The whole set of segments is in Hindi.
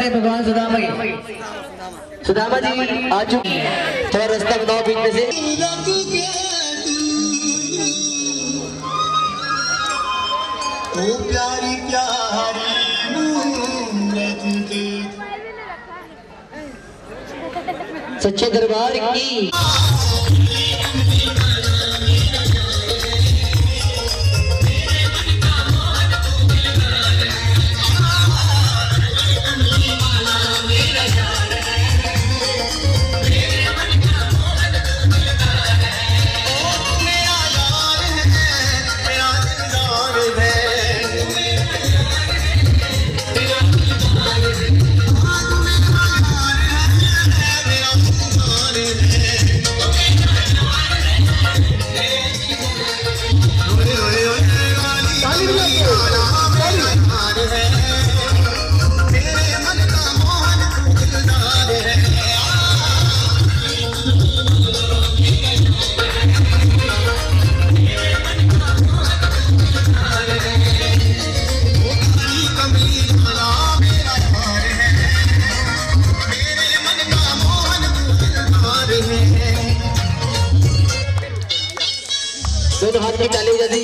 है भगवान सुदामा की। सुदामा जी आ चुके हैं, थोड़ा रास्ता बताओ बीच में से। ओ प्यारी प्यारी सच्चे दरबार की दोनों हाथ में ताली बजा दी।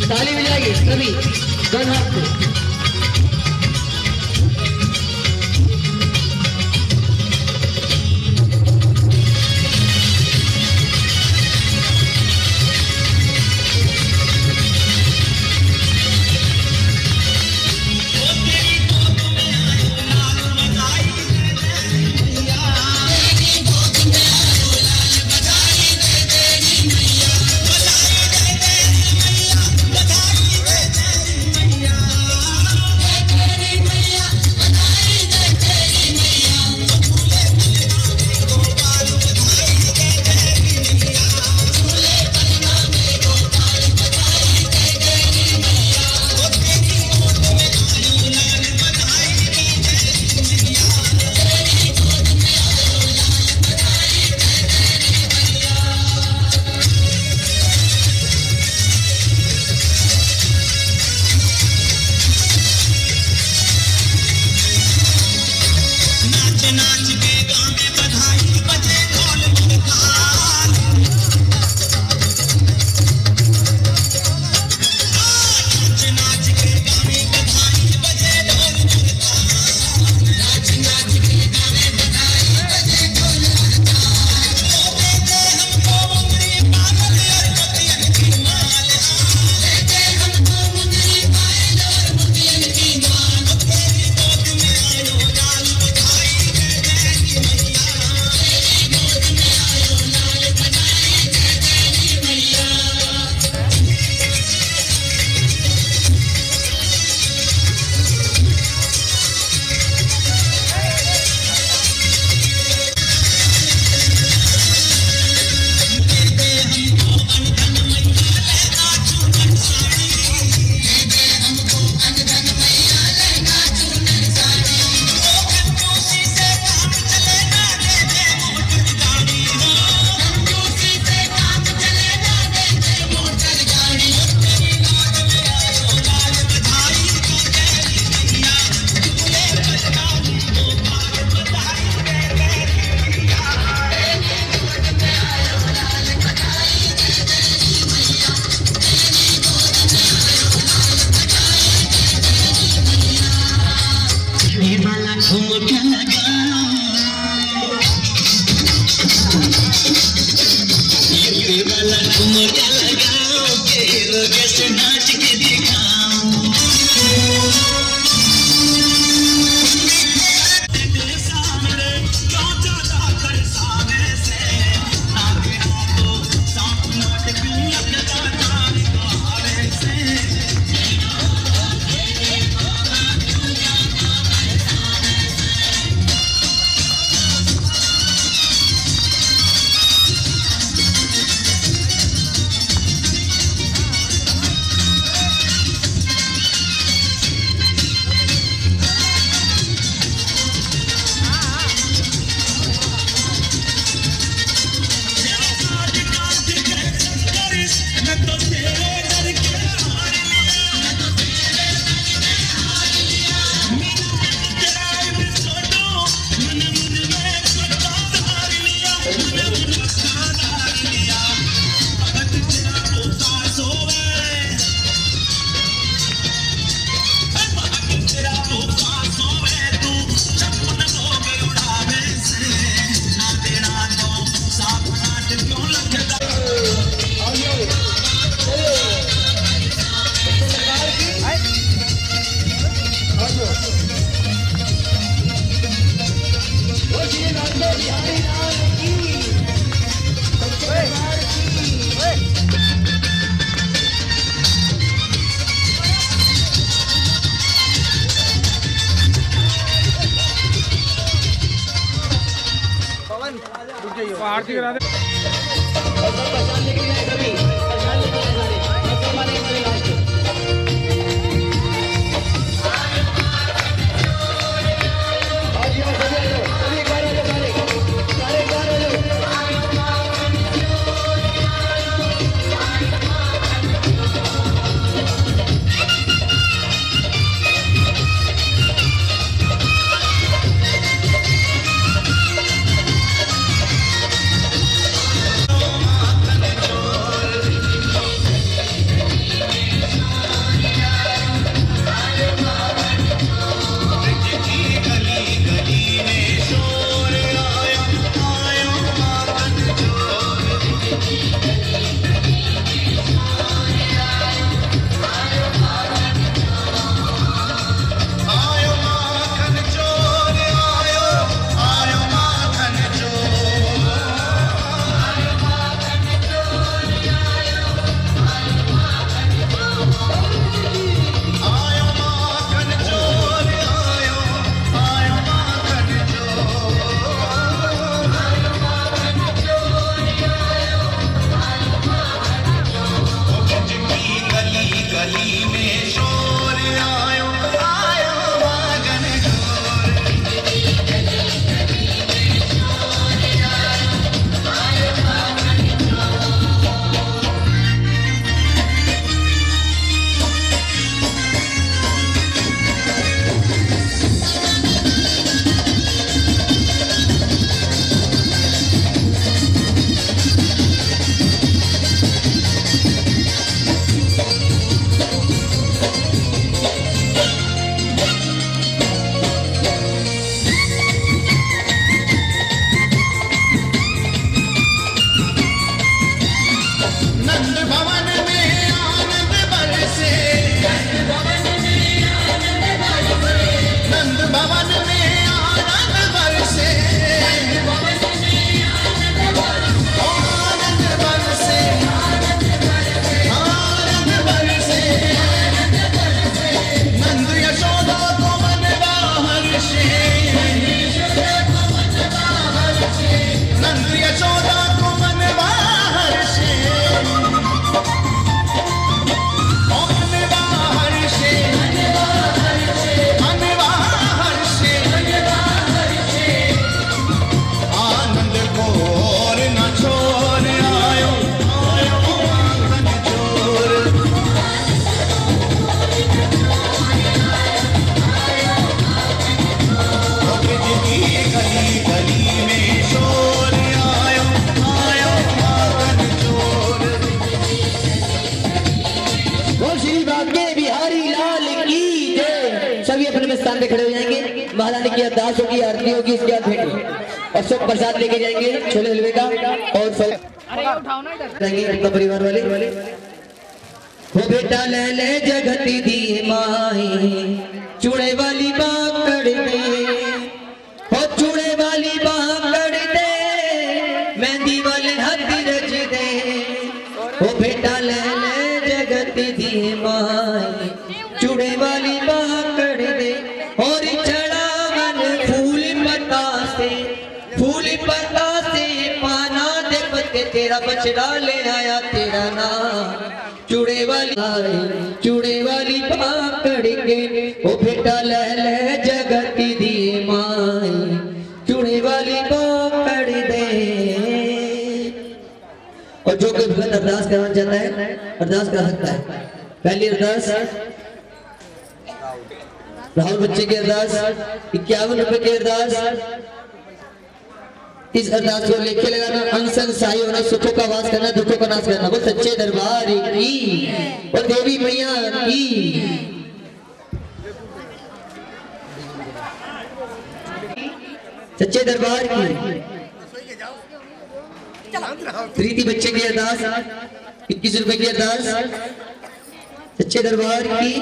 ताली बजाएंगे सभी दोनों हाथ से। आरती करा दे। महारानी की अरदास होगी, आरती होगी, इसके बाद भेंट और सब प्रसाद लेके जाएंगे छोले हलवे का और फल रहेंगे परिवार वाले। वो बेटा ले ले जगती दी माई चूड़े वाली बाकड़ दे, हो चूड़े वाली बाकड़ दे, मेहंदी वाले हाथ रच दे। वो बेटा ले ले जगती दी माई चूड़े वाली बाकड़ दे, और चढ़ावन फूल पता से पाना दे पत्ते, तेरा बछड़ा ले आया तेरा नाम चूड़े वाली पाकड़ के। ओ बेटा ले ले जगती दी माई चूड़े वाली पाकड़ दे। और जो कोई भगत अरदास करना चाहता है अरदास कर सकता है। पहली अरदास राहुल बच्चे की अरदास 51 रुपए की अरदास। इस अरदास को लेके लगाना, अनसन सहाय होना, सुखों का वास करना, दुखों का नाश करना। वो सच्चे दरबार की और देवी मैया की। सच्चे दरबार की। प्रीति बच्चे की अरदास 21 रुपए की अरदास। सच्चे दरबार की।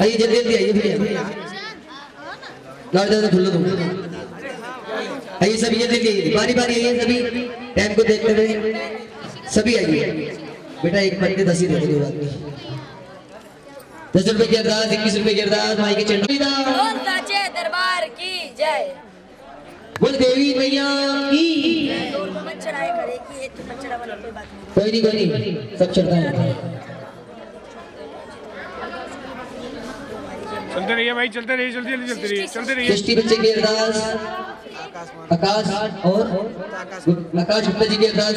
आइए जल्दी जल्दी आइए भैया, खुल्लो तुम आइए सभी, जल्दी बारी बारी आइए सभी, टाइम को देखते हुए सभी आइए। बेटा एक पत्ते 10 ही दे दो, 10 रुपए की अरदास, 21 रुपए की अरदास। माई के चंडी दरबार की जय। बोल देवी मैया की। कोई नहीं सब चलता है। चलते रहिए भाई, चलते रहिए, चलते रहिए। सृष्टि बच्चे की अरदास आकाश और आकाश गुप्ता जी की अरदास।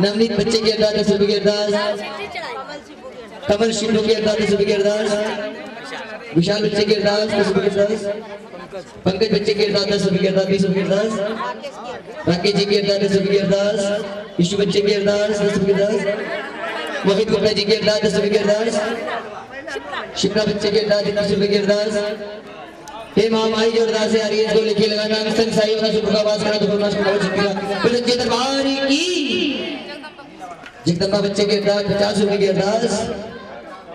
नवनीत बच्चे की अरदास 10 रुपए की अरदास। कमल सिंधु की अरदास 10 रुपए की अरदास। विशाल बच्चे की अरदास 10 रुपए की अरदास। पंकज बच्चे की अरदास 10 रुपए की अरदास, 20 रुपए की अरदास। राकेश जी की अरदास 10 रुपए की अरदास। यशु बच्चे की अरदास 10 रुपए की अरदास। मोहित गुप्ता जी की अरदास 10 रुपए की अरदास। शिप्रा बच्चे की अरदास 21 रुपए की अरदास। हे मां माई जो अरदास है इसको को लेके लगाना, अनसन सहाय होना, सुख का वास करना, दुख नाश करना। फिर सच्चे दरबार की। जगदम्बा बच्चे की अरदास 50 रुपए की अरदास।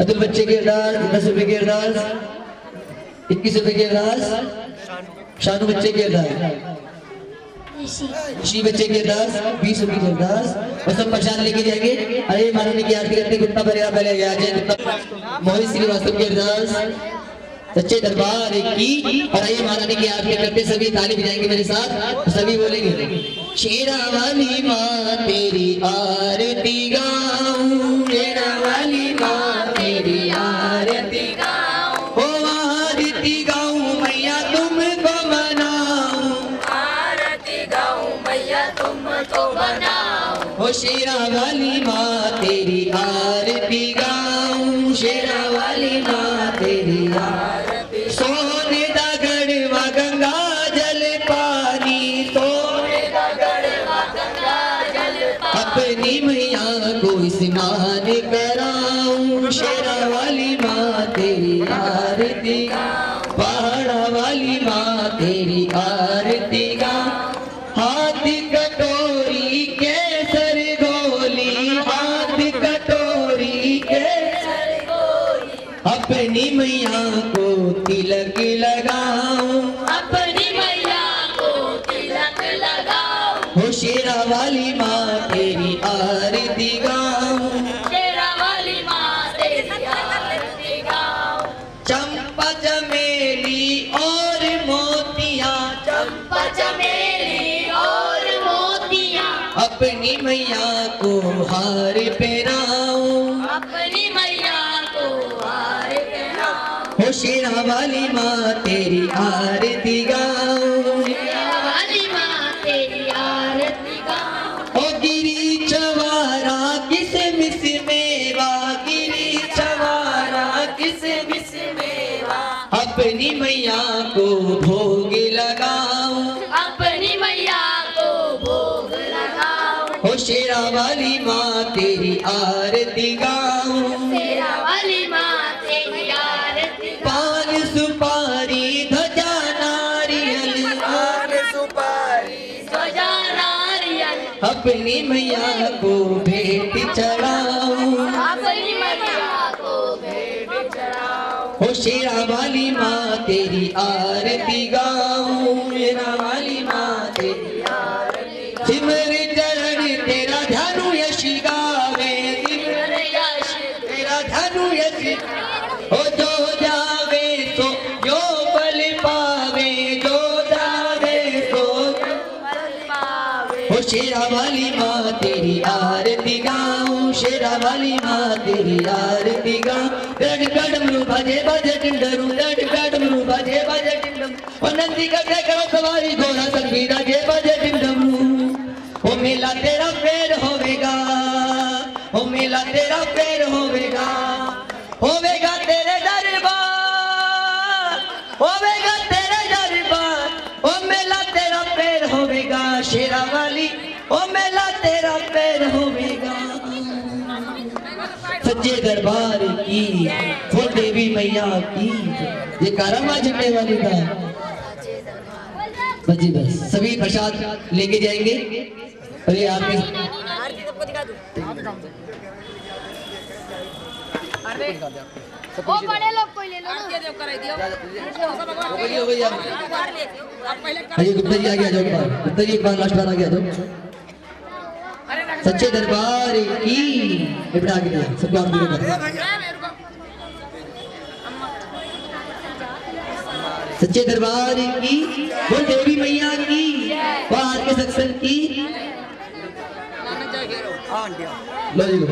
अतुल बच्चे की अरदास 10 रुपए की अरदास। 21 रुपए की अरदास। शानू बच्चे की अरदास। ऋषि बच्चे की अरदास 20 रुपए की अरदास। और सब प्रसाद लेके जाएंगे। अरे महारानी की आरती करते गुप्ता परिवार पहले गया जय। मोहित श्रीवास्तव की अरदास सच्चे दरबार की। और आइए महारानी की आरती करते सभी ताली बजाएंगे मेरे साथ, सभी बोलेंगे शेरा वाली माँ तेरी आरती गाऊं, शेरा वाली माँ तेरी आरती गाऊं, ओ आरती गाऊं मैया तुमको मनाऊं, आरती गाऊं मैया तुमको बनाऊं। ओ शेरा वाली माँ तेरी आरती गाऊं, शेरा वाली माँ तेरी आरती। सोने दा गढ़वा गंगा जल पानी, सोने दा गढ़वा गंगा जल पानी, अपनी मैया को स्नान कराऊं, शेरा वाली माँ तेरी आरती गाऊं, पहाड़ा वाली माँ तेरी आरती गाऊं। हाथ कटोरी केसर गोली, हाथ कटोरी केसर गोली, अपनी मैया को तिलक लगाऊं, अपनी मैया को तिलक लगाऊं, हो शेरा वाली माँ तेरी आरती गाऊं, शेरा वाली माँ तेरी आरती गाऊं। चंपा चमेली और मोतियां, चंपा चमेली और मोतियां, अपनी मैया को हार पहनाऊं, अपनी मैया को हार पहनाऊं, हो शेरा वाली माँ तेरी आरती गाऊं, शेरा वाली माँ तेरी आरती गाऊं। ओ गिरी चवारा किसमिस मेवा, गिरी चवारा किसमिस मेवा, अपनी मैया को भोग लगाऊं, अपनी मैया को भोग लगाऊं, हो शेरा वाली माँ तेरी आरती गाऊं, शेरा वाली माँ तेरी आरती गाऊं। पान सुपारी अपनी मैया को भेंट चढ़ाऊं, अपनी मैया को भेंट चढ़ाऊं। ओ शेरा वाली माँ तेरी आरती गाऊं, शेरा वाली माँ तेरी आरती गाऊं। सिमर चरण तेरा ध्यानु यश गावे, सिमर यश तेरा ध्यानु यश। ओ जो जावे सो जो फल पावे, जो जावे सो ओ शेरा वाली माँ तेरी आरती गाऊं, शेरा वाली माँ तेरी आरती गाऊं। गड़ गड़मरू बाजे बाजे टिंडरू, गड़ गड़मरू बाजे बाजे टिंडम। ओ नंदी करते करो सवारी घोड़ा संगीता जे बाजे टिंडमरू। ओ मेला तेरा फेर होवेगा, ओ मेला तेरा फेर होवेगा, होवेगा तेरे दरबार, होवेगा तेरे दरबार। ओ मेला तेरा फेर होवेगा शेरा वाली, ओ मेला तेरा फेर होवेगा। सच्चे दरबार की वो देवी मैया की, ये कारमा झंडे वाली का बजी। बस सभी प्रसाद लेके जाएंगे और ये आपके आरती सबको दिखा दो। वो बड़े लोग कोई ले लो ना। आरती कराई दियो। हो गई यार। अरे गुप्ता जी आ गया, जाओ गुप्ता जी एक बार लास्ट बार आ गया जाओ। सच्चे दरबार की इबड़ा के दिया सबको आप दिया। सच्चे दरबार की वो देवी मैया की, बाहर के सक्सन की। लो जी लो।